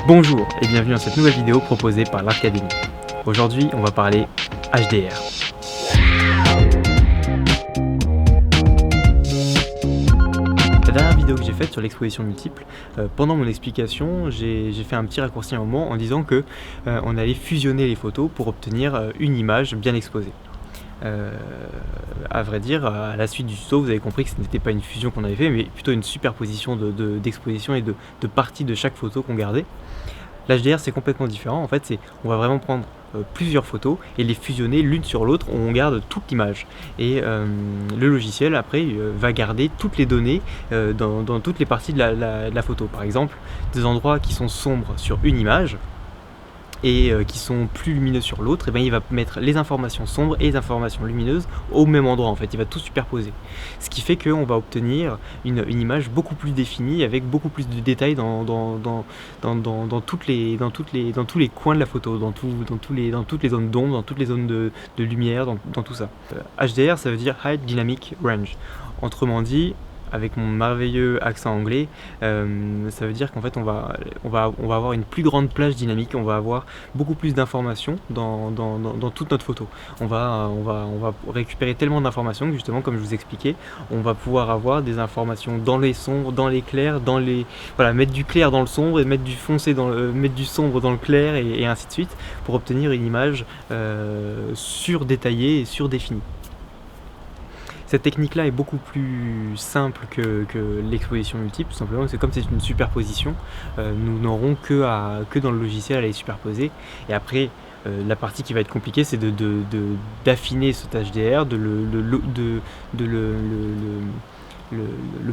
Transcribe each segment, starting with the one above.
Bonjour et bienvenue dans cette nouvelle vidéo proposée par l'Arcadémie. Aujourd'hui, on va parler HDR. La dernière vidéo que j'ai faite sur l'exposition multiple, pendant mon explication, j'ai fait un petit raccourci à un moment en disant que on allait fusionner les photos pour obtenir une image bien exposée. À vrai dire, à la suite du tuto, vous avez compris que ce n'était pas une fusion qu'on avait fait, mais plutôt une superposition d'exposition et de parties de chaque photo qu'on gardait. L'HDR, c'est complètement différent. En fait, on va vraiment prendre plusieurs photos et les fusionner l'une sur l'autre, on garde toute l'image. Et le logiciel, après, va garder toutes les données dans toutes les parties de la photo. Par exemple, des endroits qui sont sombres sur une image et qui sont plus lumineux sur l'autre, et bien il va mettre les informations sombres et les informations lumineuses au même endroit. En fait, il va tout superposer. Ce qui fait qu'on va obtenir une image beaucoup plus définie, avec beaucoup plus de détails dans tous les coins de la photo, dans toutes les zones d'ombre, dans toutes les zones de lumière, dans tout ça. HDR, ça veut dire High Dynamic Range. Autrement dit, avec mon merveilleux accent anglais, ça veut dire qu'en fait on va avoir une plus grande plage dynamique, on va avoir beaucoup plus d'informations dans toute notre photo. On va récupérer tellement d'informations que justement, comme je vous expliquais, on va pouvoir avoir des informations dans les sombres, dans les clairs, mettre du clair dans le sombre et mettre du foncé mettre du sombre dans le clair et ainsi de suite, pour obtenir une image surdétaillée et surdéfinie. Cette technique-là est beaucoup plus simple que l'exposition multiple, tout simplement, c'est comme c'est une superposition, nous n'aurons que dans le logiciel à les superposer. Et après, la partie qui va être compliquée, c'est d'affiner cet HDR, de le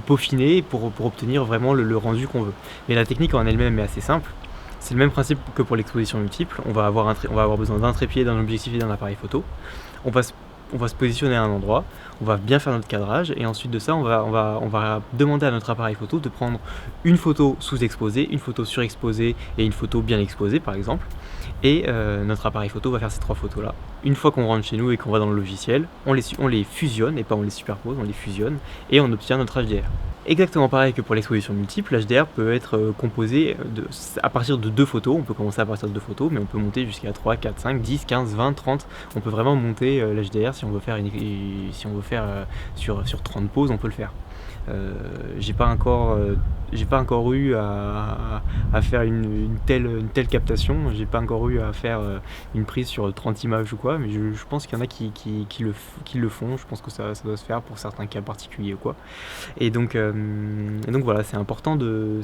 peaufiner pour obtenir vraiment le rendu qu'on veut. Mais la technique en elle-même est assez simple. C'est le même principe que pour l'exposition multiple. On va avoir besoin d'un trépied, d'un objectif et d'un appareil photo. On va se positionner à un endroit, on va bien faire notre cadrage, et ensuite de ça, on va demander à notre appareil photo de prendre une photo sous-exposée, une photo surexposée et une photo bien exposée par exemple. Et notre appareil photo va faire ces trois photos là. Une fois qu'on rentre chez nous et qu'on va dans le logiciel, on les fusionne, et pas on les superpose, on les fusionne, et on obtient notre HDR. Exactement pareil que pour l'exposition multiple, l'HDR peut être composé à partir de 2 photos. On peut commencer à partir de 2 photos, mais on peut monter jusqu'à 3, 4, 5, 10, 15, 20, 30. On peut vraiment monter l'HDR si on veut faire, sur 30 poses, on peut le faire. J'ai pas encore eu à faire une telle captation, j'ai pas encore eu à faire une prise sur 30 images ou quoi, mais je pense qu'il y en a qui le font. Je pense que ça doit se faire pour certains cas particuliers ou quoi. Et donc voilà, c'est important de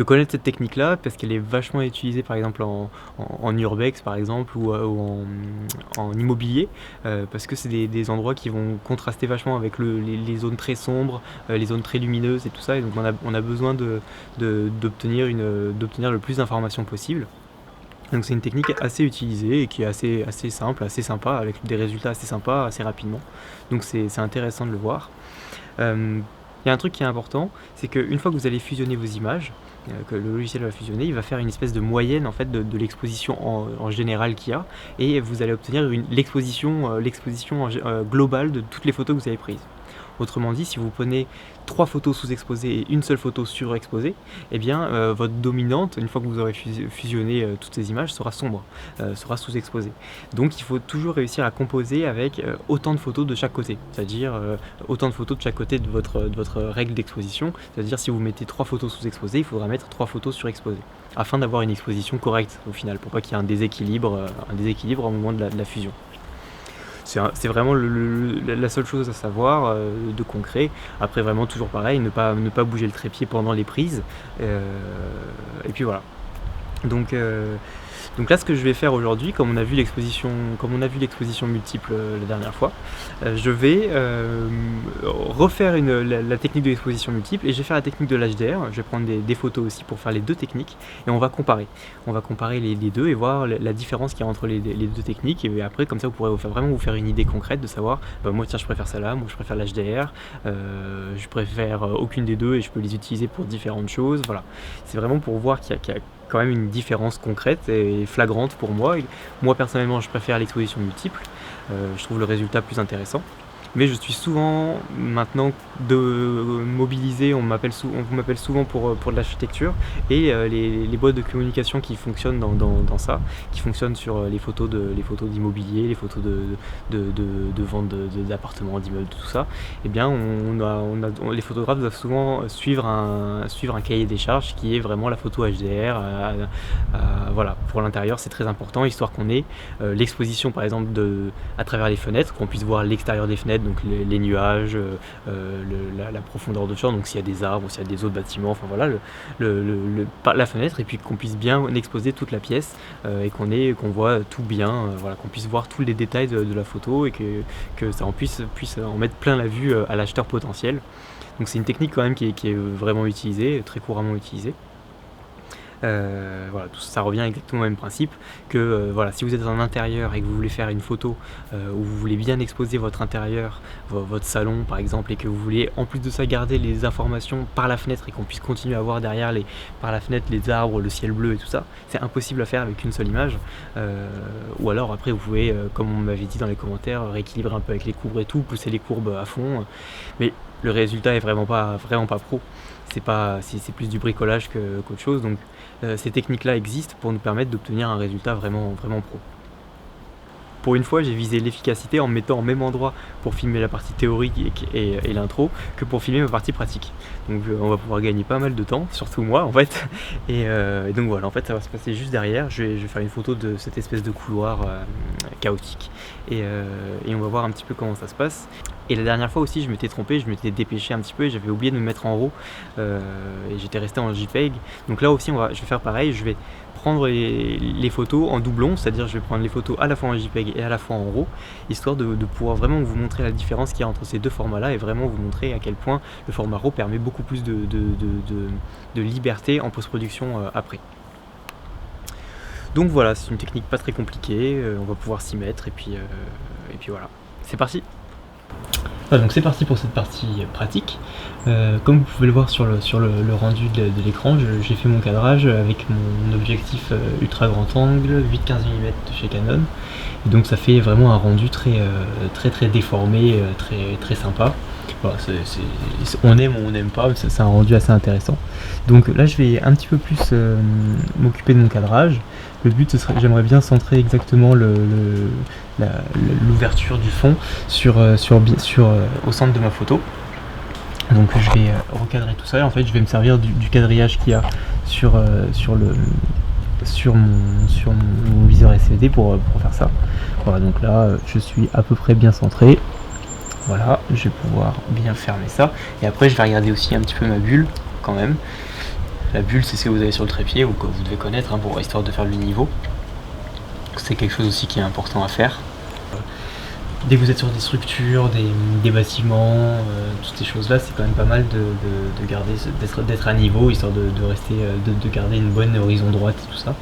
connaître cette technique-là, parce qu'elle est vachement utilisée par exemple en urbex par exemple, ou en immobilier, parce que c'est des endroits qui vont contraster vachement avec les zones très sombres, les zones très lumineuses et tout ça, et donc on a besoin d'obtenir le plus d'informations possible. Donc c'est une technique assez utilisée et qui est assez simple, assez sympa, avec des résultats assez sympas assez rapidement. Donc c'est intéressant de le voir. Il y a un truc qui est important, c'est qu'une fois que vous allez fusionner vos images, que le logiciel va fusionner, il va faire une espèce de moyenne en fait de l'exposition en général qu'il y a, et vous allez obtenir l'exposition globale de toutes les photos que vous avez prises. Autrement dit, si vous prenez 3 photos sous-exposées et une seule photo surexposée, eh bien votre dominante, une fois que vous aurez fusionné toutes ces images, sera sombre, sera sous-exposée. Donc il faut toujours réussir à composer avec autant de photos de chaque côté, c'est-à-dire autant de photos de chaque côté de votre règle d'exposition. C'est-à-dire si vous mettez 3 photos sous-exposées, il faudra mettre 3 photos surexposées, afin d'avoir une exposition correcte au final, pour pas qu'il y ait un déséquilibre au moment de la fusion. C'est vraiment la seule chose à savoir de concret. Après, vraiment toujours pareil, ne pas bouger le trépied pendant les prises, et puis voilà. Donc là, ce que je vais faire aujourd'hui, comme on a vu l'exposition multiple la dernière fois, je vais refaire la technique de l'exposition multiple, et je vais faire la technique de l'HDR. Je vais prendre des photos aussi pour faire les deux techniques, et on va comparer. On va comparer les deux et voir la différence qu'il y a entre les deux techniques, et après, comme ça, vous pourrez vraiment vous faire une idée concrète de savoir, moi tiens, je préfère celle-là, moi je préfère l'HDR, je préfère aucune des deux et je peux les utiliser pour différentes choses. Voilà, c'est vraiment pour voir qu'il y a quand même une différence concrète et flagrante pour moi. Et moi personnellement, je préfère l'exposition multiple, je trouve le résultat plus intéressant. mais je suis souvent maintenant mobilisé, on m'appelle souvent pour de l'architecture, et les boîtes de communication qui fonctionnent dans ça, qui fonctionnent sur les photos d'immobilier, les photos de vente d'appartements, d'immeubles, tout ça, et bien les photographes doivent souvent suivre un cahier des charges qui est vraiment la photo HDR. Voilà, pour l'intérieur c'est très important, histoire qu'on ait l'exposition par exemple à travers les fenêtres, qu'on puisse voir l'extérieur des fenêtres, donc les nuages, la profondeur de champ, donc s'il y a des arbres ou s'il y a des autres bâtiments, enfin voilà, la fenêtre, et puis qu'on puisse bien exposer toute la pièce, et qu'on voit tout bien, voilà, qu'on puisse voir tous les détails de la photo, et que ça puisse en mettre plein la vue à l'acheteur potentiel. Donc c'est une technique quand même qui est vraiment utilisée, très couramment utilisée. Voilà, tout ça revient exactement au même principe que voilà, si vous êtes en intérieur et que vous voulez faire une photo où vous voulez bien exposer votre intérieur, votre salon par exemple, et que vous voulez en plus de ça garder les informations par la fenêtre et qu'on puisse continuer à voir derrière par la fenêtre les arbres, le ciel bleu et tout ça, c'est impossible à faire avec une seule image. Ou alors après vous pouvez, comme on m'avait dit dans les commentaires, rééquilibrer un peu avec les courbes et tout, pousser les courbes à fond, mais le résultat est vraiment pas pro. C'est plus du bricolage qu'autre chose, donc ces techniques-là existent pour nous permettre d'obtenir un résultat vraiment pro. Pour une fois, j'ai visé l'efficacité en me mettant au même endroit pour filmer la partie théorique et l'intro que pour filmer ma partie pratique. Donc on va pouvoir gagner pas mal de temps, surtout moi en fait. Et donc voilà, en fait ça va se passer juste derrière. Je vais faire une photo de cette espèce de couloir chaotique. Et on va voir un petit peu comment ça se passe. Et la dernière fois aussi je m'étais trompé, je m'étais dépêché un petit peu et j'avais oublié de me mettre en RAW, et j'étais resté en JPEG. Donc là aussi je vais faire pareil, je vais prendre les photos en doublon, c'est-à-dire je vais prendre les photos à la fois en JPEG et à la fois en RAW, histoire de pouvoir vraiment vous montrer la différence qu'il y a entre ces deux formats-là, et vraiment vous montrer à quel point le format RAW permet beaucoup plus de liberté en post-production après. Donc voilà, c'est une technique pas très compliquée, on va pouvoir s'y mettre, et puis voilà, c'est parti. Donc c'est parti pour cette partie pratique. Comme vous pouvez le voir sur le rendu de l'écran, j'ai fait mon cadrage avec mon objectif ultra grand angle 8-15 mm de chez Canon, et donc ça fait vraiment un rendu très déformé, très sympa. Voilà, on aime ou on n'aime pas, c'est un rendu assez intéressant. Donc là je vais un petit peu plus m'occuper de mon cadrage. Le but, j'aimerais bien centrer exactement l'ouverture du fond au centre de ma photo. Donc je vais recadrer tout ça, et en fait je vais me servir du quadrillage qu'il y a sur mon viseur LCD pour faire ça. Voilà, donc là je suis à peu près bien centré. Voilà, je vais pouvoir bien fermer ça. Et après je vais regarder aussi un petit peu ma bulle quand même. La bulle, c'est ce que vous avez sur le trépied, ou que vous devez connaître, pour histoire de faire le niveau. C'est quelque chose aussi qui est important à faire. Dès que vous êtes sur des structures, des bâtiments, toutes ces choses-là, c'est quand même pas mal de garder, d'être à niveau, histoire de rester, de garder une bonne horizon droite et tout ça.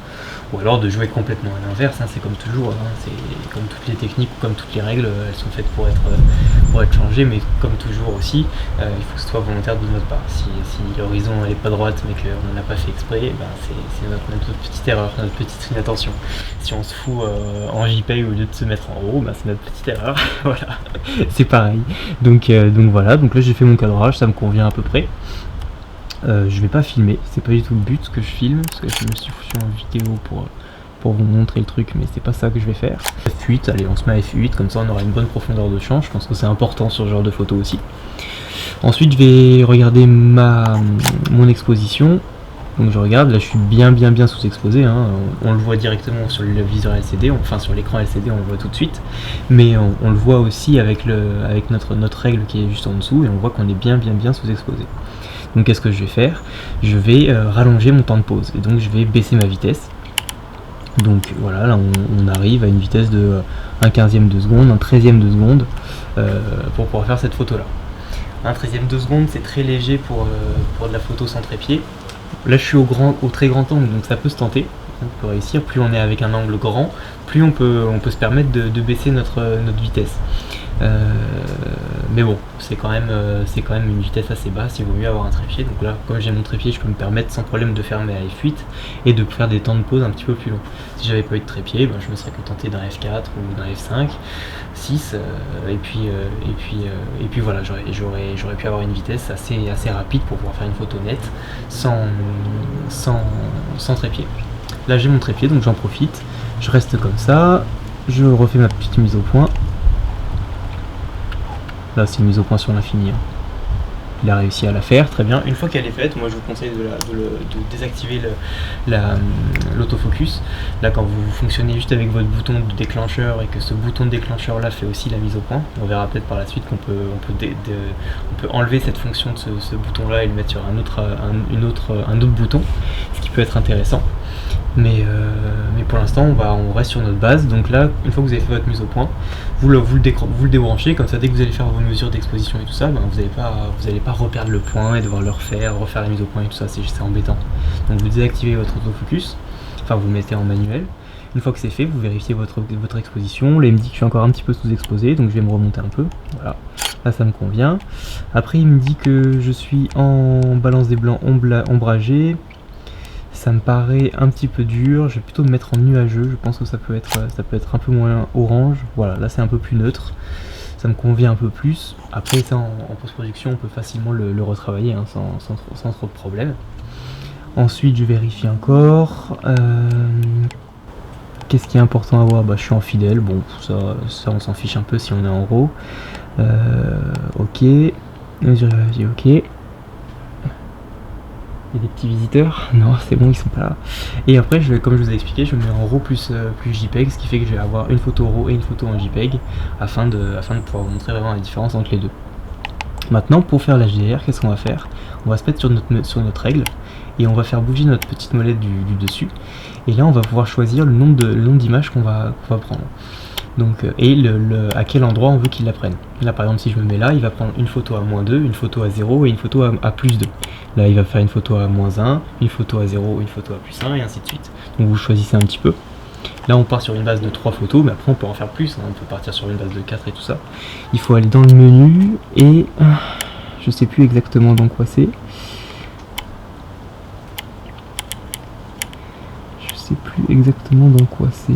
Ou alors de jouer complètement à l'inverse, c'est comme toujours, c'est comme toutes les techniques ou comme toutes les règles, elles sont faites pour être changées, mais comme toujours aussi, il faut que ce soit volontaire de notre part. Si l'horizon elle est pas droite mais qu'on n'a pas fait exprès, c'est notre petite erreur, notre petite inattention. Si on se fout en JPEG au lieu de se mettre en RAW, c'est notre petite erreur. Voilà, c'est pareil. Donc voilà, donc là j'ai fait mon cadrage, ça me convient à peu près. Je vais pas filmer, c'est pas du tout le but que je filme, parce que je me suis foutu en vidéo pour vous montrer le truc, mais c'est pas ça que je vais faire. F8, allez, on se met à F8, comme ça on aura une bonne profondeur de champ, je pense que c'est important sur ce genre de photo aussi. Ensuite je vais regarder mon exposition. Donc je regarde, là je suis bien sous-exposé, on le voit directement sur le viseur LCD, enfin sur l'écran LCD on le voit tout de suite, mais on le voit aussi avec notre règle qui est juste en dessous, et on voit qu'on est bien sous-exposé. Donc qu'est-ce que je vais faire? Je vais rallonger mon temps de pause, et donc je vais baisser ma vitesse. Donc voilà, là on arrive à une vitesse de 1/15e de seconde, 1/13e de seconde, pour pouvoir faire cette photo là. 1/13e de seconde, c'est très léger pour de la photo sans trépied. Là je suis au très grand angle, donc ça peut se tenter, on peut réussir. Plus on est avec un angle grand, plus on peut se permettre de baisser notre vitesse. Mais bon, c'est quand même une vitesse assez basse, il vaut mieux avoir un trépied. Donc là, comme j'ai mon trépied, je peux me permettre sans problème de faire mes F8 et de faire des temps de pause un petit peu plus longs. Si j'avais pas eu de trépied, ben, je me serais contenté d'un F4 ou d'un F5, 6, et puis voilà, j'aurais pu avoir une vitesse assez rapide pour pouvoir faire une photo nette sans trépied. Là j'ai mon trépied, donc j'en profite, je reste comme ça, je refais ma petite mise au point. Là c'est une mise au point sur l'infini, hein. Il a réussi à la faire, très bien. Une fois qu'elle est faite, moi je vous conseille de désactiver l'autofocus. Là quand vous fonctionnez juste avec votre bouton de déclencheur et que ce bouton de déclencheur là fait aussi la mise au point, on verra peut-être par la suite qu'on peut enlever cette fonction de ce bouton là et le mettre sur un autre bouton, ce qui peut être intéressant. Mais pour l'instant on reste sur notre base. Donc là, une fois que vous avez fait votre mise au point, vous le débranchez, comme ça dès que vous allez faire vos mesures d'exposition et tout ça, ben, vous n'allez pas reperdre le point et devoir refaire la mise au point et tout ça, c'est embêtant. Donc vous désactivez votre autofocus, enfin vous le mettez en manuel. Une fois que c'est fait, vous vérifiez votre exposition. Là il me dit que je suis encore un petit peu sous-exposé, donc je vais me remonter un peu, voilà. Là ça me convient. Après il me dit que je suis en balance des blancs ombragé. Ça me paraît un petit peu dur, je vais plutôt me mettre en nuageux, je pense que ça peut être un peu moins orange. Voilà, là c'est un peu plus neutre, ça me convient un peu plus. Après ça en post-production on peut facilement le retravailler, hein, sans trop de problème. Ensuite je vérifie encore. Qu'est-ce qui est important à voir? Bah, je suis en fidèle, bon ça on s'en fiche un peu si on est en RAW. Ok, ok. Il y a des petits visiteurs? Non, c'est bon, ils sont pas là. Et après, comme je vous ai expliqué, je mets en RAW plus JPEG, ce qui fait que je vais avoir une photo RAW et une photo en JPEG, afin de pouvoir vous montrer vraiment la différence entre les deux. Maintenant, pour faire l'HDR, qu'est-ce qu'on va faire? On va se mettre sur notre règle, et on va faire bouger notre petite molette du dessus. Et là, on va pouvoir choisir le nombre d'images qu'on va prendre. Donc, et à quel endroit on veut qu'il la prenne. Là par exemple si je me mets là, il va prendre une photo à -2, une photo à 0 et une photo à +2. Là il va faire une photo à -1, une photo à 0, une photo à +1 et ainsi de suite. Donc vous choisissez un petit peu. Là on part sur une base de 3 photos, mais après on peut en faire plus, hein. On peut partir sur une base de 4 et tout ça. Il faut aller dans le menu et je sais plus exactement dans quoi c'est. Je sais plus exactement dans quoi c'est.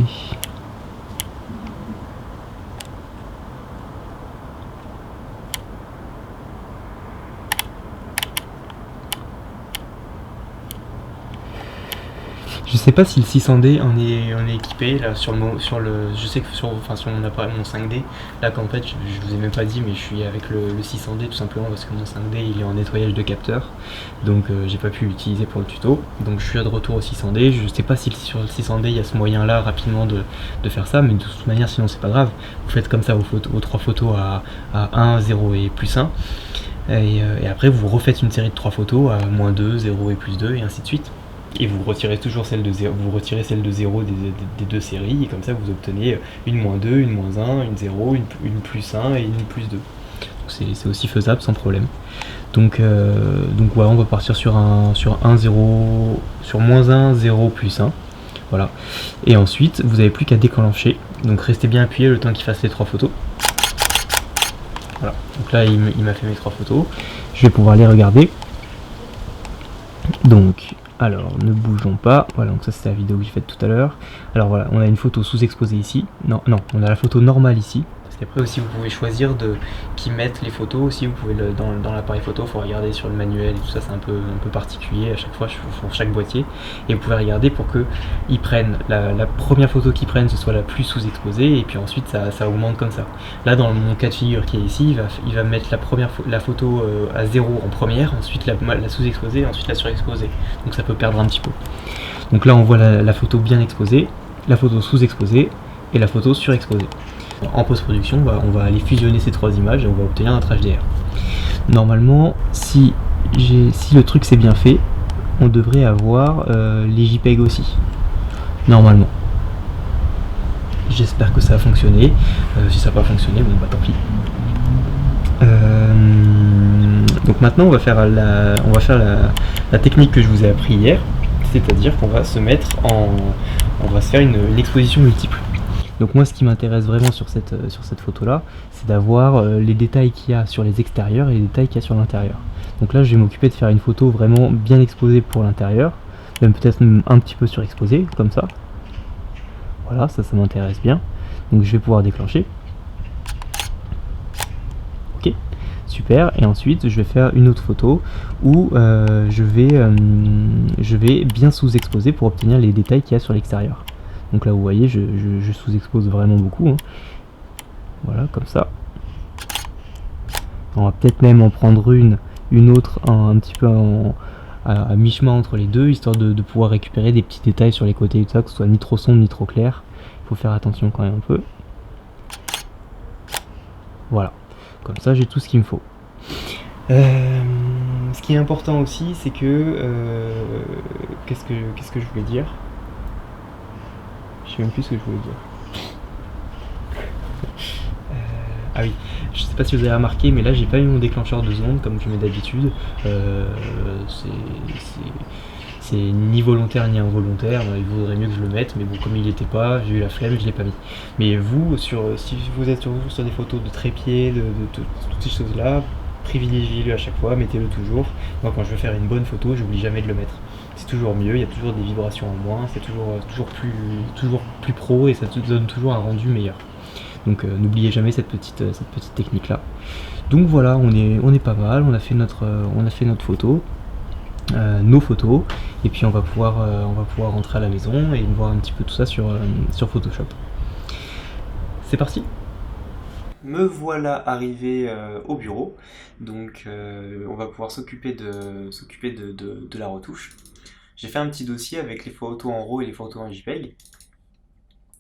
Je sais pas si le 600D on est équipé là je sais que sur mon appareil, mon 5D, là qu'en fait je vous ai même pas dit, mais je suis avec le 600D tout simplement parce que mon 5D il est en nettoyage de capteur, donc j'ai pas pu l'utiliser pour le tuto, donc je suis de retour au 600D. Je sais pas si sur le 600D il y a ce moyen là rapidement de faire ça, mais de toute manière sinon c'est pas grave, vous faites comme ça vos 3 photos à 1, 0 et +1, et après vous refaites une série de 3 photos à -2, 0 et +2 et ainsi de suite. Et vous retirez toujours celle de 0, des deux séries, et comme ça vous obtenez une -2, une -1, une 0, une +1 et une +2. C'est aussi faisable sans problème. Donc voilà, on va partir sur -1, 0, +1. Voilà. Et ensuite, vous n'avez plus qu'à déclencher. Donc restez bien appuyé le temps qu'il fasse les 3 photos. Voilà. Donc là, il m'a fait mes 3 photos. Je vais pouvoir les regarder. Donc, alors, ne bougeons pas. Voilà, donc ça c'était la vidéo que j'ai faite tout à l'heure. Alors voilà, on a une photo sous-exposée ici. Non, on a la photo normale ici. Parce qu'après aussi, vous pouvez choisir qui mettent les photos aussi. Vous pouvez dans l'appareil photo, il faut regarder sur le manuel et tout ça. C'est un peu particulier à chaque fois pour chaque boîtier. Et vous pouvez regarder pour qu'ils prennent la première photo qu'ils prennent, ce soit la plus sous-exposée. Et puis ensuite, ça augmente comme ça. Là, dans mon cas de figure qui est ici, il va mettre la photo à 0 en première, ensuite la sous-exposée, et ensuite la surexposée. Donc ça peut perdre un petit peu. Donc là, on voit la photo bien exposée, la photo sous-exposée et la photo surexposée. En post-production, on va aller fusionner ces 3 images et on va obtenir notre HDR. Normalement, si le truc s'est bien fait, on devrait avoir les JPEG aussi. Normalement. J'espère que ça a fonctionné. Si ça n'a pas fonctionné, bon bah tant pis. Donc maintenant on va faire la technique que je vous ai appris hier, c'est-à-dire qu'on va se mettre on va se faire une exposition multiple. Donc moi ce qui m'intéresse vraiment sur cette photo là, c'est d'avoir les détails qu'il y a sur les extérieurs et les détails qu'il y a sur l'intérieur. Donc là je vais m'occuper de faire une photo vraiment bien exposée pour l'intérieur, même peut-être un petit peu surexposée, comme ça. Voilà, ça m'intéresse bien. Donc je vais pouvoir déclencher. Ok, super. Et ensuite je vais faire une autre photo où je vais bien sous-exposer pour obtenir les détails qu'il y a sur l'extérieur. Donc là vous voyez, je sous-expose vraiment beaucoup, hein. Voilà, comme ça. On va peut-être même en prendre une autre un petit peu à mi-chemin entre les deux, histoire de pouvoir récupérer des petits détails sur les côtés et tout ça, que ce soit ni trop sombre ni trop clair. Il faut faire attention quand même un peu. Voilà, comme ça j'ai tout ce qu'il me faut. Ce qui est important aussi, c'est que qu'est-ce que je voulais dire? Je sais même plus ce que je voulais dire. Ah oui, je sais pas si vous avez remarqué, mais là j'ai pas eu mon déclencheur de ondes comme je mets d'habitude. C'est ni volontaire ni involontaire, il vaudrait mieux que je le mette, mais bon, comme il était pas, j'ai eu la flemme, je l'ai pas mis. Mais vous, si vous êtes sur des photos de trépied, de toutes ces choses-là, privilégiez-le à chaque fois, mettez-le toujours. Moi, quand je veux faire une bonne photo, j'oublie jamais de le mettre. C'est toujours mieux, il y a toujours des vibrations en moins, c'est toujours plus pro et ça te donne toujours un rendu meilleur. Donc n'oubliez jamais cette petite technique là. Donc voilà, on est pas mal, on a fait notre photo, nos photos, et puis on va pouvoir rentrer à la maison et voir un petit peu tout ça sur Photoshop. C'est parti. Me voilà arrivé au bureau, donc on va pouvoir s'occuper de la retouche. J'ai fait un petit dossier avec les photos en RAW et les photos en JPEG.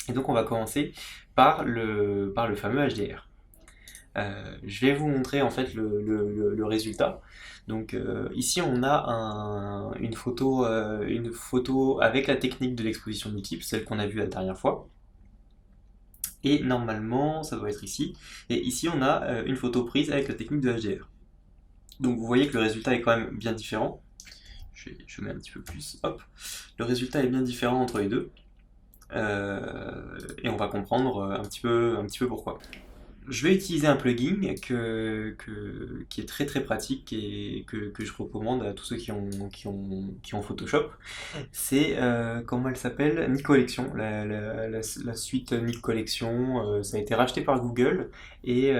Et donc on va commencer par le fameux HDR. Je vais vous montrer en fait le résultat. Donc ici on a une photo avec la technique de l'exposition multiple, celle qu'on a vue la dernière fois. Et normalement ça doit être ici. Et ici on a une photo prise avec la technique de HDR. Donc vous voyez que le résultat est quand même bien différent. Je mets un petit peu plus, hop. Le résultat est bien différent entre les deux. Et on va comprendre un petit peu pourquoi. Je vais utiliser un plugin qui est très très pratique et que je recommande à tous ceux qui ont Photoshop. C'est, comment elle s'appelle? Nik Collection, la suite Nik Collection. Ça a été racheté par Google et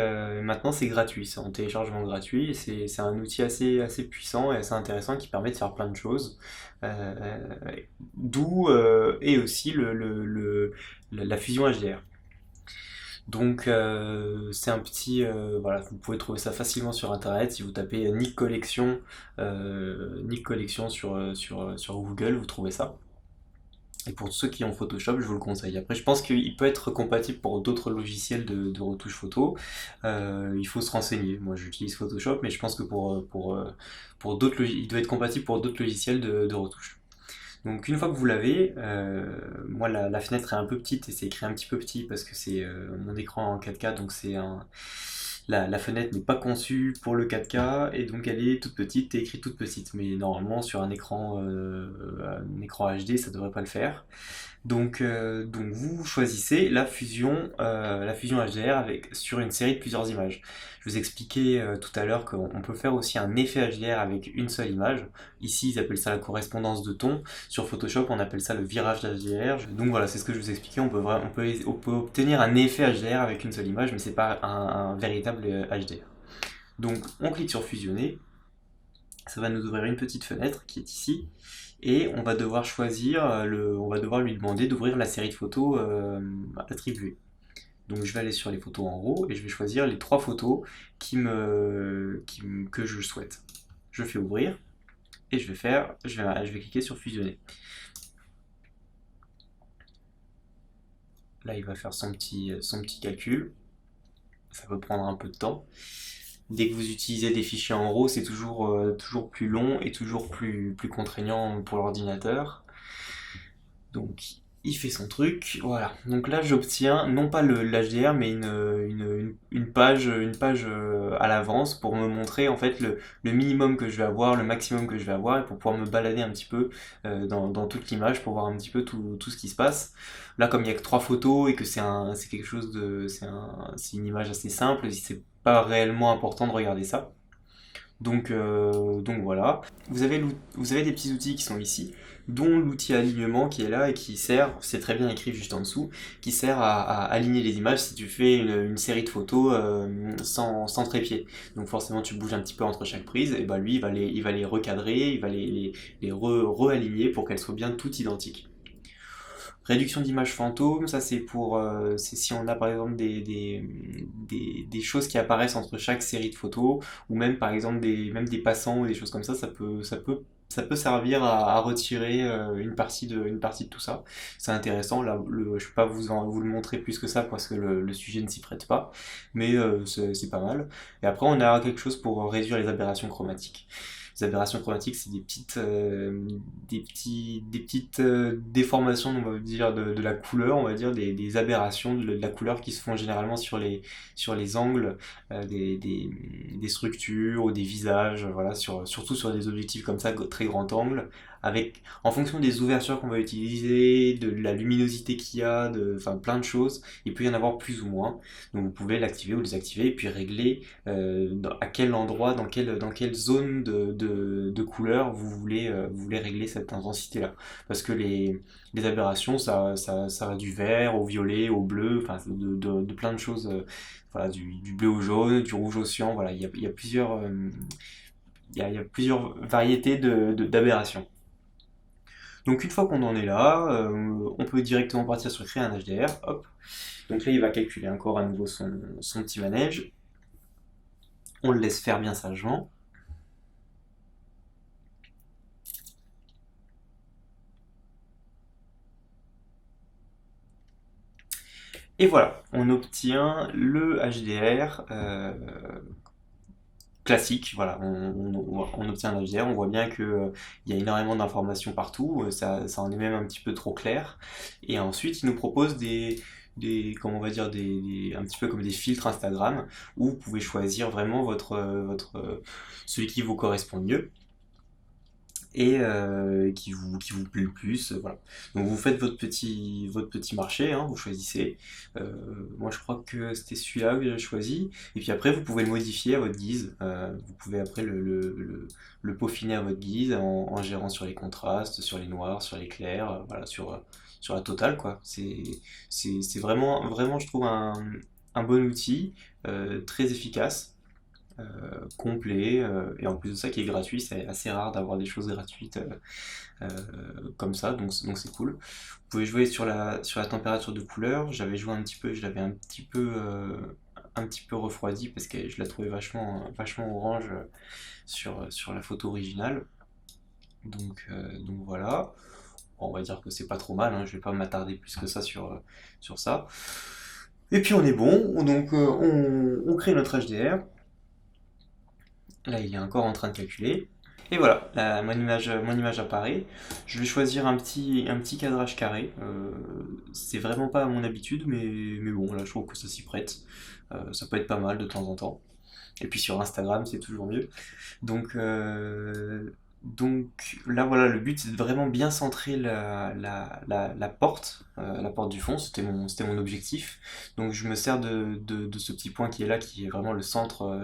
maintenant c'est gratuit, c'est en téléchargement gratuit. C'est un outil assez puissant et assez intéressant qui permet de faire plein de choses. Euh, D'où et aussi la fusion HDR. Donc c'est un petit voilà, vous pouvez trouver ça facilement sur internet si vous tapez Nik Collection sur Google, vous trouvez ça. Et pour ceux qui ont Photoshop, je vous le conseille. Après, je pense qu'il peut être compatible pour d'autres logiciels de retouche photo. Il faut se renseigner. Moi, j'utilise Photoshop, mais je pense que pour d'autres il doit être compatible pour d'autres logiciels de retouche. Donc une fois que vous l'avez, moi la fenêtre est un peu petite et c'est écrit un petit peu petit parce que c'est mon écran en 4K, donc la fenêtre n'est pas conçue pour le 4K et donc elle est toute petite et écrite toute petite. Mais normalement sur un écran HD ça devrait pas le faire. Donc vous choisissez la fusion HDR sur une série de plusieurs images. Je vous expliquais tout à l'heure qu'on peut faire aussi un effet HDR avec une seule image. Ici, ils appellent ça la correspondance de ton. Sur Photoshop, on appelle ça le virage d'HDR. Donc voilà, c'est ce que je vous expliquais. On peut obtenir un effet HDR avec une seule image, mais c'est pas un véritable HDR. Donc on clique sur fusionner. Ça va nous ouvrir une petite fenêtre qui est ici. Et on va devoir on va devoir lui demander d'ouvrir la série de photos attribuées. Donc je vais aller sur les photos en RAW et je vais choisir les 3 photos que je souhaite. Je fais ouvrir et je vais cliquer sur fusionner. Là il va faire son petit calcul. Ça peut prendre un peu de temps. Dès que vous utilisez des fichiers en RAW, c'est toujours plus long et toujours plus contraignant pour l'ordinateur. Donc il fait son truc, voilà. Donc là, j'obtiens non pas l'HDR, mais une page à l'avance pour me montrer en fait le minimum que je vais avoir, le maximum que je vais avoir, et pour pouvoir me balader un petit peu dans toute l'image pour voir un petit peu tout ce qui se passe. Là, comme il y a que trois photos et que c'est quelque chose de, c'est une image assez simple, c'est pas réellement important de regarder ça. Donc voilà. Vous avez des petits outils qui sont ici, dont l'outil alignement qui est là et qui sert, c'est très bien écrit juste en dessous, qui sert à aligner les images si tu fais une série de photos sans trépied. Donc forcément tu bouges un petit peu entre chaque prise, et bah lui il va les recadrer, il va les re-aligner pour qu'elles soient bien toutes identiques. Réduction d'images fantômes, ça c'est pour c'est si on a par exemple des choses qui apparaissent entre chaque série de photos, ou même par exemple même des passants ou des choses comme ça peut servir à retirer une partie de tout ça. C'est intéressant, là je peux pas vous le montrer plus que ça parce que le sujet ne s'y prête pas, mais c'est pas mal. Et après on a quelque chose pour réduire les aberrations chromatiques. Les aberrations chromatiques, c'est des petites déformations, on va dire, de la couleur, on va dire, des aberrations de la couleur qui se font généralement sur les angles des structures ou des visages, voilà, surtout sur des objectifs comme ça, très grand angle, avec, en fonction des ouvertures qu'on va utiliser, de la luminosité qu'il y a, enfin plein de choses, il peut y en avoir plus ou moins. Donc vous pouvez l'activer ou le désactiver et puis régler à quel endroit, dans quelle zone de couleur vous voulez régler cette intensité-là. Parce que les aberrations, ça va du vert au violet, au bleu, enfin de plein de choses, voilà, du bleu au jaune, du rouge au cyan, voilà, il y a plusieurs, il y a plusieurs variétés d'aberrations. Donc une fois qu'on en est là, on peut directement partir sur créer un HDR, hop. Donc là, il va calculer encore à nouveau son petit manège. On le laisse faire bien sagement. Et voilà, on obtient le HDR classique. Voilà, on obtient un HDR. On voit bien que il y a énormément d'informations partout. Ça en est même un petit peu trop clair. Et ensuite, il nous propose comment on va dire, un petit peu comme des filtres Instagram où vous pouvez choisir vraiment celui qui vous correspond le mieux et qui vous plaît le plus. Voilà. Donc vous faites votre petit marché, hein, vous choisissez. Moi je crois que c'était celui-là que j'ai choisi. Et puis après vous pouvez le modifier à votre guise. Vous pouvez après le peaufiner à votre guise en gérant sur les contrastes, sur les noirs, sur les clairs, voilà, sur la totale quoi. C'est vraiment je trouve un bon outil, très efficace complet, et en plus de ça qui est gratuit, c'est assez rare d'avoir des choses gratuites comme ça, donc c'est cool. Vous pouvez jouer sur la température de couleur, j'avais joué un petit peu, je l'avais un petit peu refroidi parce que je la trouvais vachement orange sur la photo originale, donc voilà. Bon, on va dire que c'est pas trop mal, hein, je vais pas m'attarder plus que ça sur ça. Et puis on est bon, donc on crée notre HDR. Là, il est encore en train de calculer. Et voilà, mon image apparaît. Je vais choisir un petit cadrage carré. C'est vraiment pas à mon habitude, mais bon, là, je trouve que ça s'y prête. Ça peut être pas mal de temps en temps. Et puis sur Instagram, c'est toujours mieux. Donc, donc là, voilà, le but c'est de vraiment bien centrer la porte du fond, c'était mon objectif. Donc je me sers de ce petit point qui est là, qui est vraiment le centre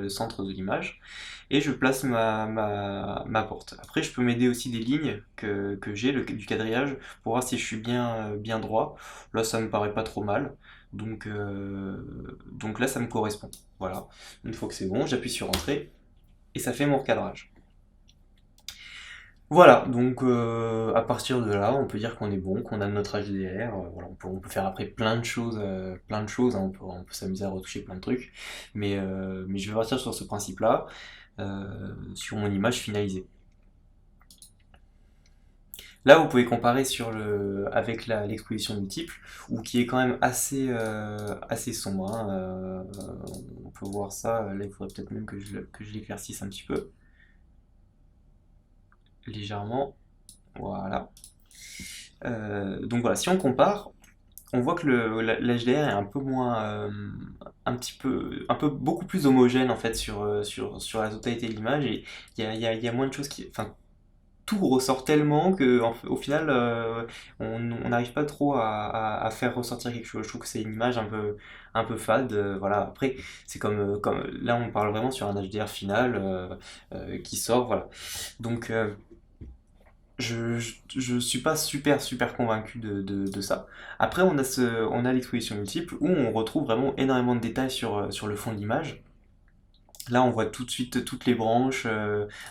de l'image, et je place ma porte. Après, je peux m'aider aussi des lignes que j'ai, du quadrillage, pour voir si je suis bien droit. Là, ça me paraît pas trop mal. Donc là, ça me correspond. Voilà. Une fois que c'est bon, j'appuie sur Entrée et ça fait mon recadrage. Voilà, donc à partir de là, on peut dire qu'on est bon, qu'on a notre HDR. Voilà, on peut faire après plein de choses, hein, on peut s'amuser à retoucher plein de trucs, mais je vais partir sur ce principe-là, sur mon image finalisée. Là, vous pouvez comparer avec l'exposition multiple, ou qui est quand même assez sombre, hein. On peut voir ça, là il faudrait peut-être même que je l'éclaircisse un petit peu, légèrement. Voilà. Donc voilà, si on compare, on voit que l'HDR est un peu moins, un peu beaucoup plus homogène en fait sur la totalité de l'image et il y a moins de choses qui, enfin, tout ressort tellement que au final, on n'arrive pas trop à faire ressortir quelque chose. Je trouve que c'est une image un peu fade. Voilà. Après, c'est comme là, on parle vraiment sur un HDR final qui sort. Voilà. Donc, je suis pas super convaincu de ça. Après, on a l'exposition multiple où on retrouve vraiment énormément de détails sur le fond de l'image. Là, on voit tout de suite toutes les branches,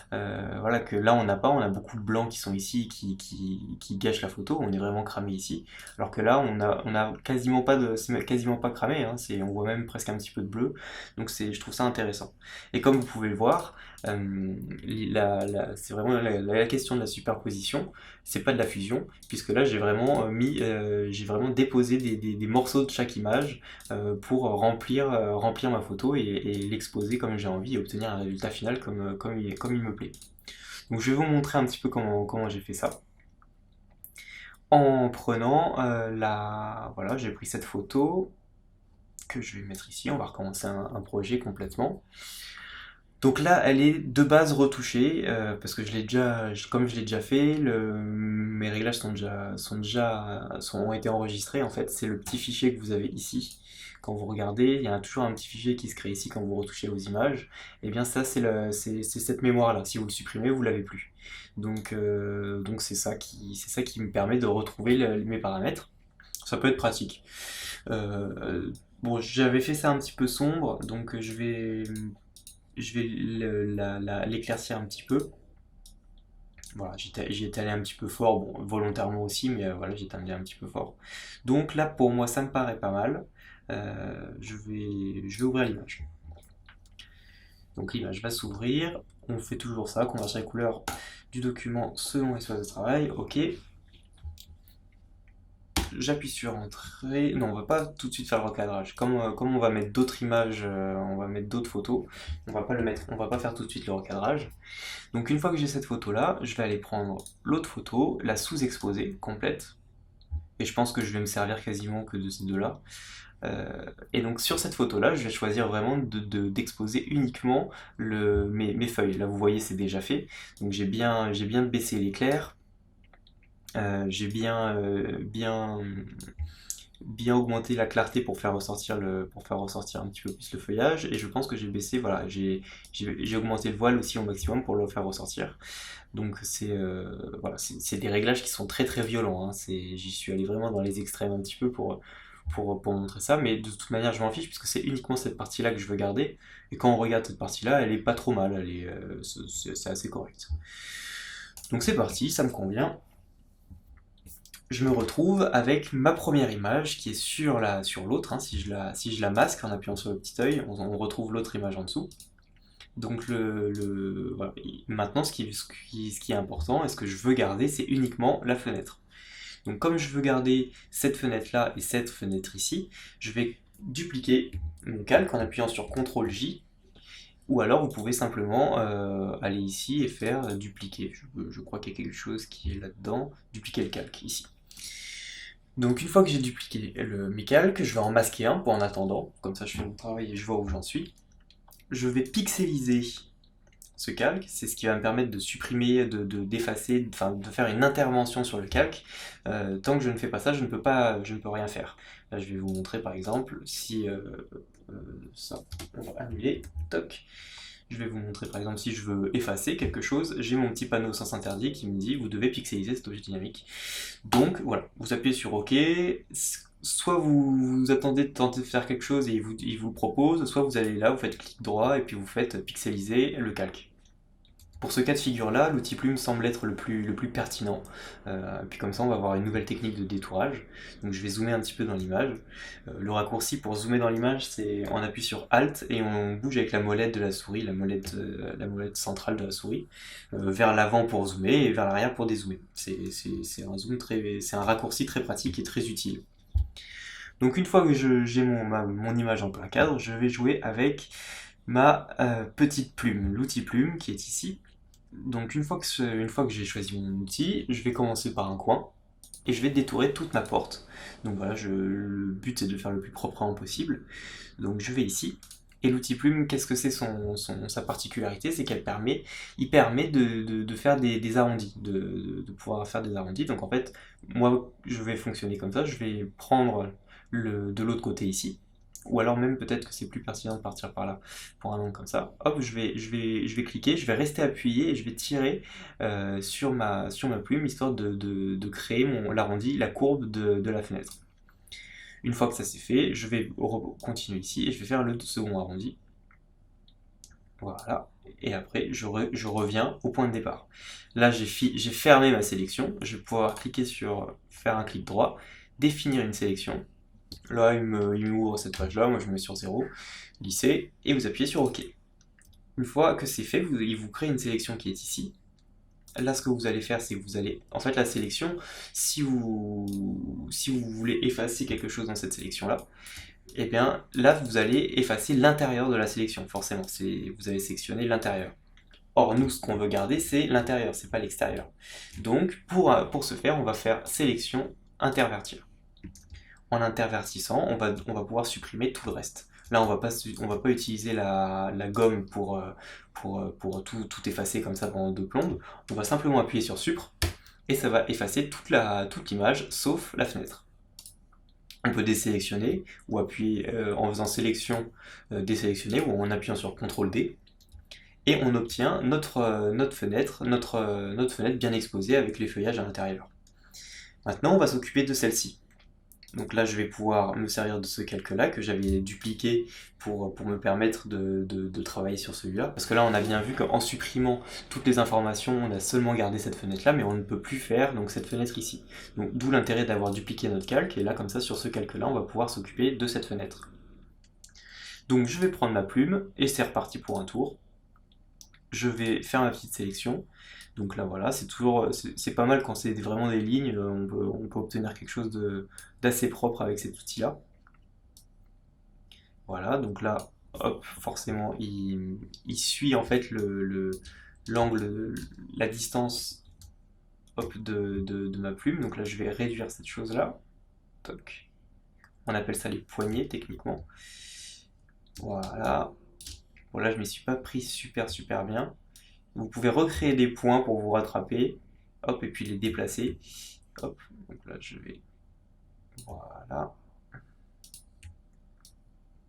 voilà, que là, on n'a pas. On a beaucoup de blancs qui sont ici, qui gâchent la photo. On est vraiment cramé ici. Alors que là, on a quasiment pas c'est quasiment pas cramé, hein, on voit même presque un petit peu de bleu. Donc, je trouve ça intéressant. Et comme vous pouvez le voir, c'est vraiment la question de la superposition. C'est pas de la fusion, puisque là, j'ai vraiment déposé des morceaux de chaque image pour remplir ma photo et l'exposer comme j'ai envie et obtenir un résultat final comme il me plaît. Donc je vais vous montrer un petit peu comment j'ai fait ça. En prenant voilà, j'ai pris cette photo que je vais mettre ici, on va recommencer un projet complètement. Donc là, elle est de base retouchée parce que comme je l'ai déjà fait, mes réglages ont été enregistrés en fait. C'est le petit fichier que vous avez ici. Quand vous regardez, il y a toujours un petit fichier qui se crée ici quand vous retouchez vos images. Et bien ça, c'est cette mémoire-là. Si vous le supprimez, vous l'avez plus. Donc c'est ça qui me permet de retrouver mes paramètres. Ça peut être pratique. Bon, j'avais fait ça un petit peu sombre, donc je vais l'éclaircir un petit peu. Voilà, j'y étais allé un petit peu fort, bon, volontairement aussi, mais voilà, j'y étais allé un petit peu fort. Donc là, pour moi, ça me paraît pas mal. Je vais ouvrir l'image. Donc l'image va s'ouvrir. On fait toujours ça, convertir les couleurs du document selon l'espace de travail. Ok. J'appuie sur entrée. Non, on va pas tout de suite faire le recadrage. Comme on va mettre d'autres images, on va mettre d'autres photos, on va pas faire tout de suite le recadrage. Donc une fois que j'ai cette photo là, je vais aller prendre l'autre photo, la sous-exposer complète. Et je pense que je vais me servir quasiment que de ces deux-là. Et donc sur cette photo-là, je vais choisir vraiment d'exposer uniquement mes feuilles. Là, vous voyez, c'est déjà fait. Donc j'ai bien baissé l'éclair. J'ai bien augmenté la clarté pour faire ressortir un petit peu plus le feuillage. Et je pense que j'ai baissé, voilà, j'ai augmenté le voile aussi au maximum pour le faire ressortir. Donc voilà, c'est des réglages qui sont très violents, hein. J'y suis allé vraiment dans les extrêmes un petit peu pour montrer ça, mais de toute manière je m'en fiche puisque c'est uniquement cette partie-là que je veux garder. Et quand on regarde cette partie-là, elle est pas trop mal, c'est assez correct. Donc c'est parti, ça me convient. Je me retrouve avec ma première image qui est sur l'autre, hein. Si je la masque en appuyant sur le petit œil, on retrouve l'autre image en dessous. Donc voilà. Maintenant, ce qui est important et ce que je veux garder, c'est uniquement la fenêtre. Donc comme je veux garder cette fenêtre-là et cette fenêtre ici, je vais dupliquer mon calque en appuyant sur CTRL-J, ou alors vous pouvez simplement aller ici et faire dupliquer. Je crois qu'il y a quelque chose qui est là-dedans. Dupliquer le calque, ici. Donc une fois que j'ai dupliqué mes calques, je vais en masquer un pour en attendant. Comme ça je fais mon travail et je vois où j'en suis. Je vais pixeliser ce calque, c'est ce qui va me permettre de supprimer, d'effacer, enfin de faire une intervention sur le calque. Tant que je ne fais pas ça, je ne peux rien faire. Là, je vais vous montrer par exemple si ça, on va annuler, toc. Je vais vous montrer par exemple si je veux effacer quelque chose, j'ai mon petit panneau sens interdit qui me dit vous devez pixeliser cet objet dynamique. Donc voilà, vous appuyez sur OK, soit vous attendez de tenter de faire quelque chose et il vous le propose, soit vous allez là, vous faites clic droit et puis vous faites pixeliser le calque. Pour ce cas de figure-là, l'outil plume semble être le plus pertinent. Puis comme ça, on va avoir une nouvelle technique de détourage. Donc je vais zoomer un petit peu dans l'image. Le raccourci pour zoomer dans l'image, c'est on appuie sur Alt et on bouge avec la molette de la souris, la molette centrale de la souris, vers l'avant pour zoomer et vers l'arrière pour dézoomer. C'est un raccourci très pratique et très utile. Donc une fois que j'ai mon image en plein cadre, je vais jouer avec ma petite plume, l'outil plume qui est ici. Donc une fois que j'ai choisi mon outil, je vais commencer par un coin. et je vais détourer toute ma porte. Donc voilà, le but c'est de le faire le plus proprement possible. Donc je vais ici, et l'outil plume, qu'est-ce que c'est sa particularité? C'est il permet de faire des arrondis, de pouvoir faire des arrondis. Donc en fait, moi je vais fonctionner comme ça, je vais prendre de l'autre côté ici, ou alors même peut-être que c'est plus pertinent de partir par là pour un angle comme ça. Hop, je vais cliquer, je vais rester appuyé et je vais tirer sur ma plume, histoire de créer l'arrondi, la courbe de la fenêtre. Une fois que ça c'est fait, je vais continuer ici et je vais faire le second arrondi. Voilà. Et après, je reviens au point de départ. Là, j'ai fermé ma sélection. Je vais pouvoir cliquer sur faire un clic droit, définir une sélection. Là, il m'ouvre cette page-là. Moi, je me mets sur 0, lisser, et vous appuyez sur OK. Une fois que c'est fait, il vous crée une sélection qui est ici. Là, ce que vous allez faire, c'est que vous allez... En fait, la sélection, si vous voulez effacer quelque chose dans cette sélection-là, et bien là, vous allez effacer l'intérieur de la sélection, forcément. Vous allez sélectionner l'intérieur. Or, nous, ce qu'on veut garder, c'est l'intérieur, c'est pas l'extérieur. Donc, pour ce faire, on va faire sélection, intervertir. En intervertissant, on va pouvoir supprimer tout le reste. Là, on va pas utiliser la gomme pour tout effacer comme ça pendant 2 plombes. On va simplement appuyer sur Supre, et ça va effacer toute l'image, sauf la fenêtre. On peut désélectionner, ou appuyer en faisant sélection, désélectionner, ou en appuyant sur CTRL D, et on obtient notre fenêtre bien exposée avec les feuillages à l'intérieur. Maintenant, on va s'occuper de celle-ci. Donc là, je vais pouvoir me servir de ce calque-là que j'avais dupliqué pour me permettre de travailler sur celui-là. Parce que là, on a bien vu qu'en supprimant toutes les informations, on a seulement gardé cette fenêtre-là, mais on ne peut plus faire donc cette fenêtre ici. Donc d'où l'intérêt d'avoir dupliqué notre calque, et là, comme ça, sur ce calque-là, on va pouvoir s'occuper de cette fenêtre. Donc je vais prendre ma plume, et c'est reparti pour un tour. Je vais faire ma petite sélection. Donc là voilà, c'est pas mal quand c'est vraiment des lignes, on peut obtenir quelque chose d'assez propre avec cet outil-là. Voilà, donc là, hop, forcément, il suit en fait l'angle, la distance hop, de ma plume. Donc là, je vais réduire cette chose-là. Toc. On appelle ça les poignées techniquement. Voilà. Bon là, je m'y suis pas pris super bien. Vous pouvez recréer des points pour vous rattraper. Hop, et puis les déplacer. Hop, donc là, je vais... Voilà.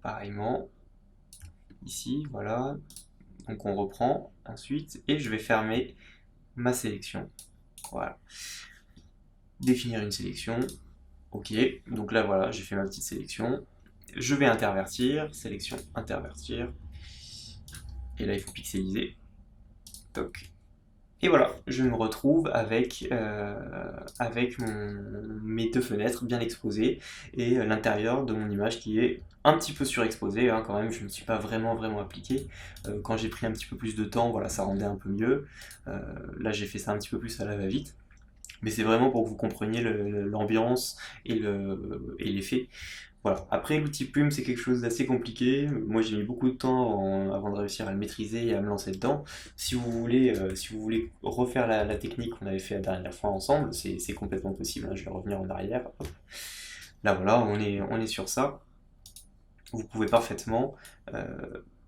Pareillement. Ici, voilà. Donc on reprend ensuite, et je vais fermer ma sélection. Voilà. Définir une sélection. Ok, donc là voilà, j'ai fait ma petite sélection. Je vais intervertir, sélection, intervertir. Et là il faut pixeliser. Toc. Et voilà, je me retrouve avec mes 2 fenêtres bien exposées, et l'intérieur de mon image qui est un petit peu surexposé, hein, quand même, je ne me suis pas vraiment appliqué. Quand j'ai pris un petit peu plus de temps, voilà, ça rendait un peu mieux. Là j'ai fait ça un petit peu plus à la va-vite. Mais c'est vraiment pour que vous compreniez l'ambiance et l'effet. Voilà. Après, l'outil plume, c'est quelque chose d'assez compliqué. Moi, j'ai mis beaucoup de temps avant de réussir à le maîtriser et à me lancer dedans. Si vous voulez refaire la technique qu'on avait fait la dernière fois ensemble, c'est complètement possible, hein. Je vais revenir en arrière. Hop. Là, voilà, on est sur ça. Vous pouvez parfaitement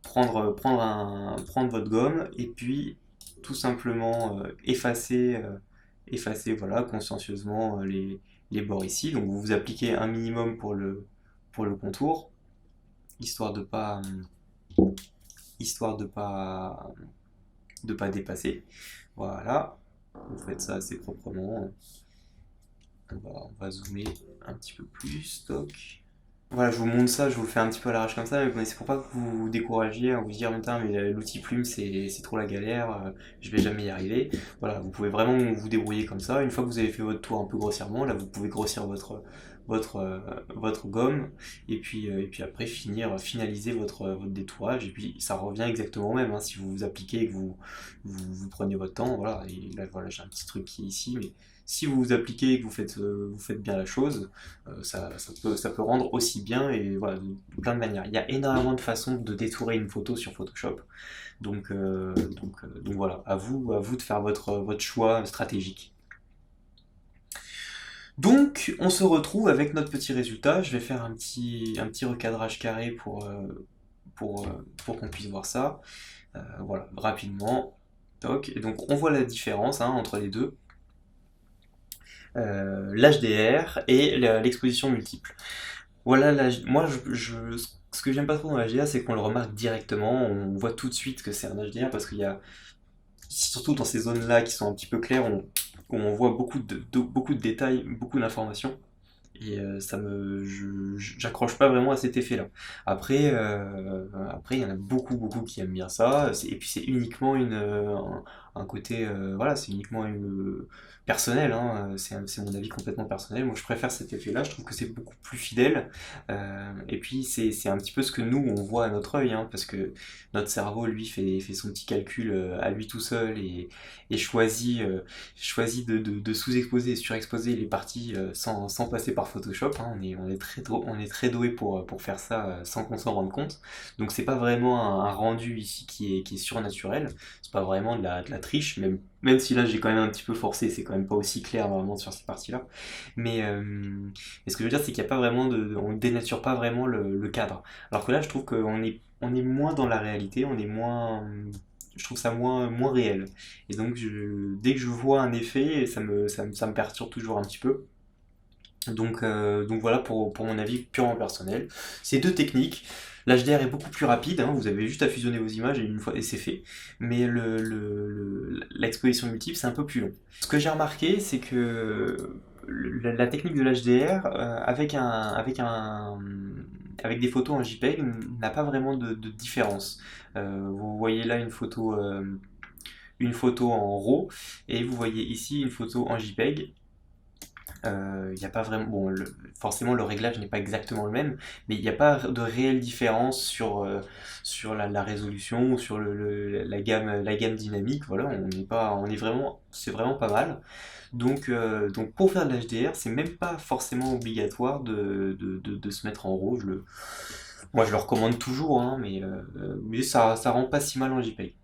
prendre votre gomme, et puis tout simplement effacer voilà, consciencieusement les bords ici. Donc vous appliquez un minimum pour le contour, histoire de pas dépasser. Voilà, vous faites ça assez proprement. On va zoomer un petit peu plus, stock. Voilà, je vous montre ça, je vous le fais un petit peu à l'arrache comme ça, mais c'est pour pas que vous vous découragiez, à vous dire, mais l'outil plume c'est trop la galère, je vais jamais y arriver. Voilà, vous pouvez vraiment vous débrouiller comme ça. Une fois que vous avez fait votre tour un peu grossièrement, là vous pouvez grossir votre gomme, et puis après finaliser votre détourage, et puis ça revient exactement au même, hein, si vous vous appliquez et que vous prenez votre temps. Voilà, et là voilà, j'ai un petit truc qui est ici, mais si vous vous appliquez et que vous faites bien la chose, ça peut rendre aussi bien, et voilà, de plein de manières. Il y a énormément de façons de détourer une photo sur Photoshop, donc voilà, à vous de faire votre choix stratégique. Donc on se retrouve avec notre petit résultat. Je vais faire un petit recadrage carré pour qu'on puisse voir ça. Voilà, rapidement. Toc. Et donc on voit la différence hein, entre les deux. L'HDR et l'exposition multiple. Voilà, moi ce que j'aime pas trop dans l'HDR, c'est qu'on le remarque directement, on voit tout de suite que c'est un HDR parce qu'il y a, surtout dans ces zones-là qui sont un petit peu claires, on voit beaucoup de détails, beaucoup d'informations. Et j'accroche pas vraiment à cet effet-là. Après, il y en a beaucoup qui aiment bien ça. Et puis c'est uniquement un côté, voilà, c'est uniquement personnel. Hein, c'est mon avis complètement personnel. Moi, je préfère cet effet-là. Je trouve que c'est beaucoup plus fidèle. Et puis c'est un petit peu ce que nous on voit à notre œil, hein, parce que notre cerveau, lui, fait son petit calcul à lui tout seul et choisit de sous-exposer et surexposer les parties sans passer par Photoshop. Hein. On est très doué pour faire ça sans qu'on s'en rende compte. Donc c'est pas vraiment un rendu ici qui est surnaturel. C'est pas vraiment de la triche, même si là j'ai quand même un petit peu forcé, c'est quand même pas aussi clair vraiment sur cette partie-là. Mais ce que je veux dire, c'est qu'il n'y a pas vraiment on dénature pas vraiment le cadre. Alors que là, je trouve on est moins dans la réalité, je trouve ça moins réel. Et donc, dès que je vois un effet, ça me perturbe toujours un petit peu. Donc voilà pour mon avis purement personnel. Ces deux techniques, l'HDR est beaucoup plus rapide, hein, vous avez juste à fusionner vos images et c'est fait. Mais l'exposition multiple, c'est un peu plus long. Ce que j'ai remarqué, c'est que la technique de l'HDR, avec des photos en JPEG, n'a pas vraiment de différence. Vous voyez là une photo en RAW, et vous voyez ici une photo en JPEG. Il n'y a pas vraiment. Bon, forcément, le réglage n'est pas exactement le même, mais il n'y a pas de réelle différence sur la résolution ou sur la gamme dynamique. Voilà, on est vraiment, c'est vraiment pas mal. Donc pour faire de l'HDR, c'est même pas forcément obligatoire de se mettre en RAW. Moi, je le recommande toujours, hein, mais ça rend pas si mal en JPEG.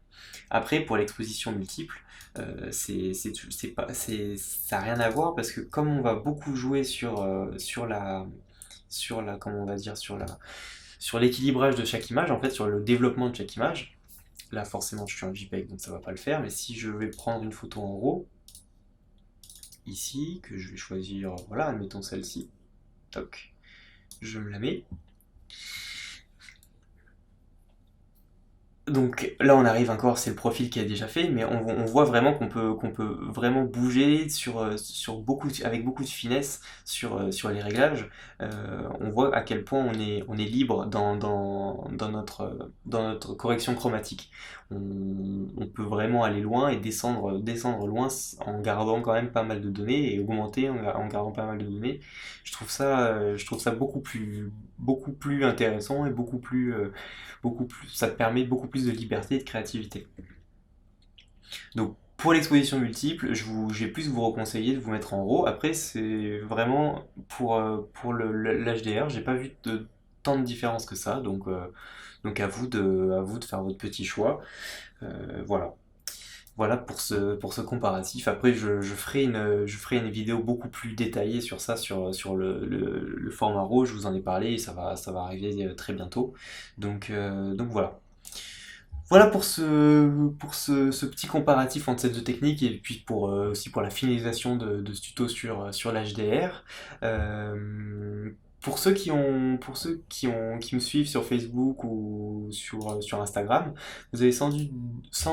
Après, pour l'exposition multiple, ça n'a rien à voir parce que comme on va beaucoup jouer comment on va dire, sur l'équilibrage de chaque image, en fait, sur le développement de chaque image, là forcément je suis en JPEG donc ça va pas le faire, mais si je vais prendre une photo en RAW, ici, que je vais choisir, voilà, admettons celle-ci, toc, je me la mets. Donc là, on arrive encore, c'est le profil qui a déjà fait, mais on voit vraiment qu'on peut vraiment bouger avec beaucoup de finesse sur les réglages. On voit à quel point on est libre dans notre correction chromatique. On peut vraiment aller loin et descendre loin en gardant quand même pas mal de données et augmenter en gardant pas mal de données. Je trouve ça beaucoup plus intéressant et ça te permet beaucoup plus de liberté et de créativité. Donc pour l'exposition multiple, je vais plus vous reconseiller de vous mettre en RAW. Après, c'est vraiment pour l'HDR, j'ai pas vu tant de différence que ça, donc à vous de faire votre petit choix. Voilà. Voilà pour ce comparatif. Après, je ferai une vidéo beaucoup plus détaillée sur ça, sur le format RAW. Je vous en ai parlé et ça va arriver très bientôt. Donc voilà. Voilà ce petit comparatif entre ces deux techniques et puis aussi pour la finalisation de ce tuto sur l'HDR. Pour ceux qui me suivent sur Facebook ou sur Instagram, vous avez sans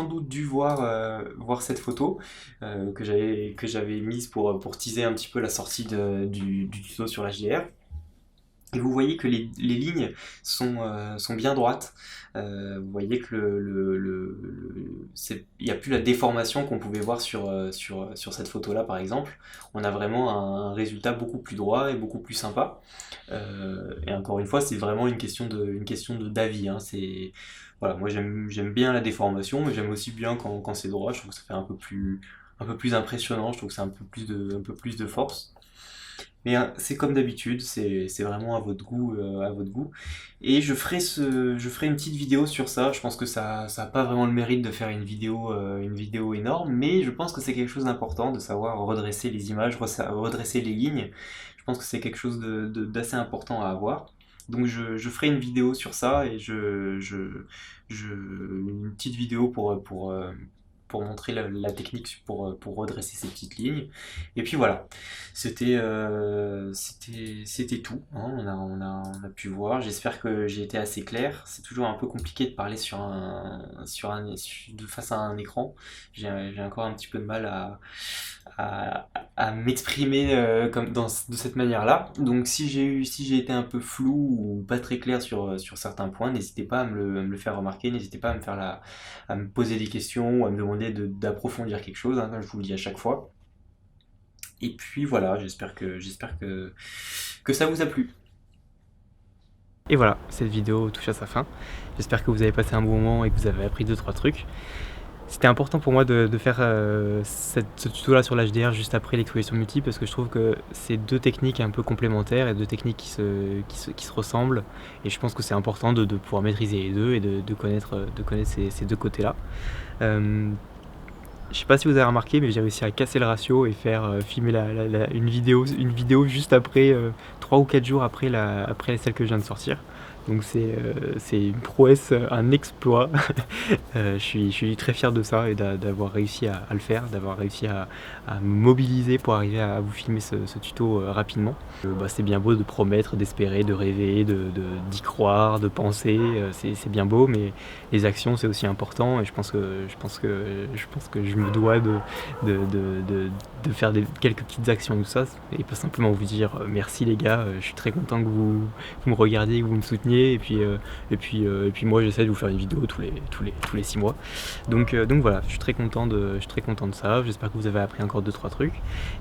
doute dû voir cette photo que j'avais mise pour teaser un petit peu la sortie du tuto sur l'HDR. Et vous voyez que les lignes sont bien droites. Vous voyez que il n'y a plus la déformation qu'on pouvait voir sur cette photo-là, par exemple. On a vraiment un résultat beaucoup plus droit et beaucoup plus sympa. Et encore une fois, c'est vraiment une question d'avis. Hein. Voilà, moi j'aime bien la déformation, mais j'aime aussi bien quand c'est droit. Je trouve que ça fait un peu plus impressionnant. Je trouve que c'est un peu plus de force. Mais c'est comme d'habitude, c'est vraiment à votre goût, à votre goût. Et je ferai une petite vidéo sur ça. Je pense que ça a pas vraiment le mérite de faire une vidéo énorme, mais je pense que c'est quelque chose d'important de savoir redresser les images, redresser les lignes. Je pense que c'est quelque chose d'assez important à avoir. Donc je ferai une vidéo sur ça et une petite vidéo pour montrer la technique pour redresser ces petites lignes. Et puis voilà. C'était tout, hein. On a pu voir. J'espère que j'ai été assez clair. C'est toujours un peu compliqué de parler face à un écran. J'ai encore un petit peu de mal à m'exprimer de cette manière-là. Donc si j'ai été un peu flou ou pas très clair sur certains points, n'hésitez pas à me le faire remarquer. N'hésitez pas à me poser des questions ou à me demander d'approfondir quelque chose, hein, comme je vous le dis à chaque fois. Et puis voilà, que ça vous a plu. Et voilà, cette vidéo touche à sa fin. J'espère que vous avez passé un bon moment et que vous avez appris 2-3 trucs. C'était important pour moi de faire ce tuto-là sur l'HDR juste après l'exposition multiple parce que je trouve que c'est deux techniques un peu complémentaires et deux techniques qui se ressemblent. Et je pense que c'est important de pouvoir maîtriser les deux et de connaître ces deux côtés-là. Je sais pas si vous avez remarqué, mais j'ai réussi à casser le ratio et faire filmer une vidéo juste après, 3 ou 4 jours après celle que je viens de sortir. Donc c'est une prouesse, un exploit. Je suis très fier de ça et d'avoir réussi à le faire, d'avoir réussi à me mobiliser pour arriver à vous filmer ce tuto rapidement. C'est bien beau de promettre, d'espérer, de rêver, d'y croire, de penser, c'est bien beau, mais les actions c'est aussi important et je pense que je me dois de faire quelques petites actions tout ça et pas simplement vous dire merci les gars, je suis très content que vous me regardiez, que vous me souteniez et puis moi j'essaie de vous faire une vidéo tous les 6 mois. Donc voilà, je suis très content de ça. J'espère que vous avez appris encore 2-3 trucs.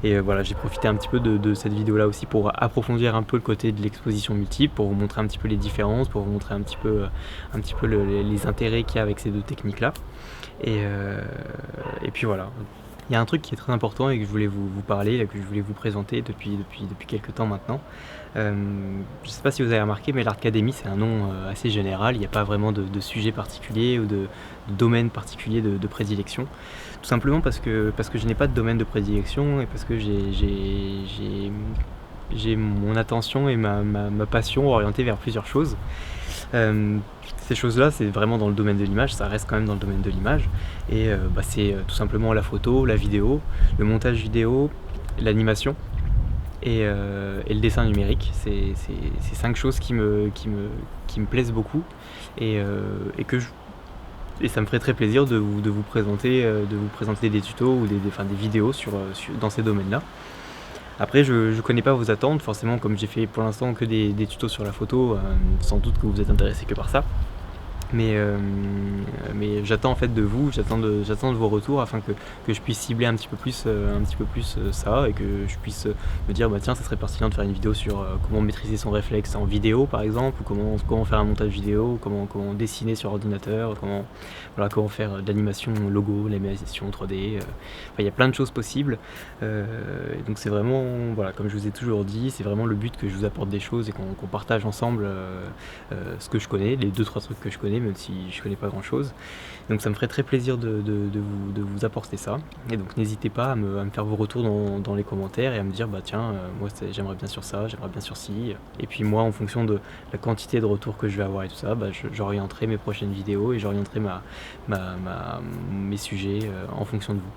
Et voilà, j'ai profité un petit peu de cette vidéo là aussi pour approfondir un peu le côté de l'exposition multiple, pour vous montrer un petit peu les différences, pour vous montrer un petit peu les intérêts qu'il y a avec ces deux techniques là. Et puis voilà. Il y a un truc qui est très important et que je voulais vous parler, que je voulais vous présenter depuis quelques temps maintenant. Je ne sais pas si vous avez remarqué, mais l'Artcademy c'est un nom assez général, il n'y a pas vraiment de sujet particulier ou de domaine particulier de prédilection. Tout simplement parce que je n'ai pas de domaine de prédilection et parce que j'ai mon attention et ma passion orientée vers plusieurs choses. Ces choses-là, c'est vraiment dans le domaine de l'image, ça reste quand même dans le domaine de l'image. Et c'est tout simplement la photo, la vidéo, le montage vidéo, l'animation et le dessin numérique. C'est 5 choses qui me plaisent beaucoup et ça me ferait très plaisir de vous présenter des tutos ou des vidéos dans ces domaines-là. Après, je connais pas vos attentes, forcément, comme j'ai fait pour l'instant que des tutos sur la photo, sans doute que vous êtes intéressé que par ça. Mais j'attends en fait de vous, j'attends de vos retours afin que je puisse cibler un petit peu plus ça et que je puisse me dire bah tiens ça serait pertinent de faire une vidéo sur comment maîtriser son réflexe en vidéo par exemple, ou comment faire un montage vidéo, comment dessiner sur ordinateur, comment faire de l'animation logo, l'animation 3D, il y a plein de choses possibles. Donc c'est vraiment, voilà, comme je vous ai toujours dit, c'est vraiment le but que je vous apporte des choses et qu'on partage ensemble ce que je connais, les 2-3 trucs que je connais, même si je connais pas grand chose. Donc ça me ferait très plaisir de vous apporter ça. Et donc n'hésitez pas à me faire vos retours dans les commentaires et à me dire bah tiens, moi j'aimerais bien sur ça, j'aimerais bien sur ci. Et puis moi en fonction de la quantité de retours que je vais avoir et tout ça, bah, j'orienterai mes prochaines vidéos et j'orienterai mes sujets en fonction de vous.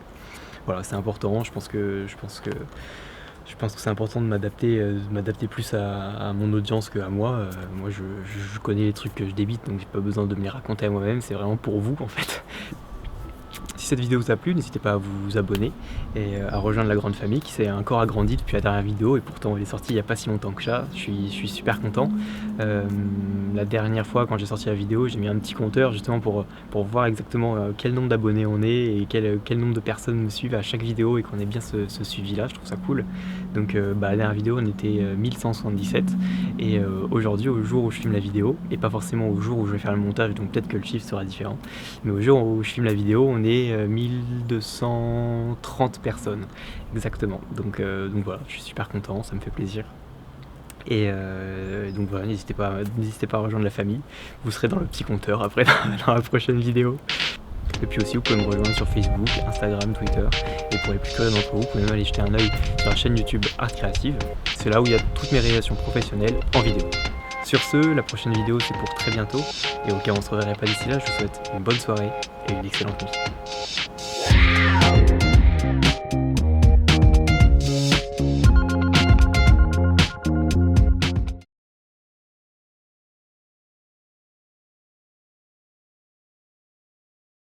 Voilà, c'est important, je pense que c'est important de m'adapter plus à mon audience qu'à moi. Moi, je connais les trucs que je débite, donc j'ai pas besoin de me les raconter à moi-même. C'est vraiment pour vous, en fait. Si cette vidéo vous a plu, n'hésitez pas à vous abonner et à rejoindre la grande famille qui s'est encore agrandie depuis la dernière vidéo et pourtant elle est sortie il n'y a pas si longtemps que ça. Je suis super content. La dernière fois quand j'ai sorti la vidéo, j'ai mis un petit compteur justement pour voir exactement quel nombre d'abonnés on est et quel nombre de personnes me suivent à chaque vidéo et qu'on ait bien ce suivi là, je trouve ça cool. Donc la dernière vidéo on était 1177 et aujourd'hui au jour où je filme la vidéo et pas forcément au jour où je vais faire le montage, donc peut-être que le chiffre sera différent, mais au jour où je filme la vidéo on est 1230 personnes exactement. Donc voilà, je suis super content, ça me fait plaisir. Et donc voilà, n'hésitez pas à rejoindre la famille. Vous serez dans le petit compteur après dans la prochaine vidéo. Et puis aussi, vous pouvez me rejoindre sur Facebook, Instagram, Twitter. Et pour les plus curieux d'entre vous, vous pouvez même aller jeter un œil sur la chaîne YouTube Art Créative. C'est là où il y a toutes mes réalisations professionnelles en vidéo. Sur ce, la prochaine vidéo c'est pour très bientôt. Et au cas où on ne se reverrait pas d'ici là, je vous souhaite une bonne soirée et une excellente nuit.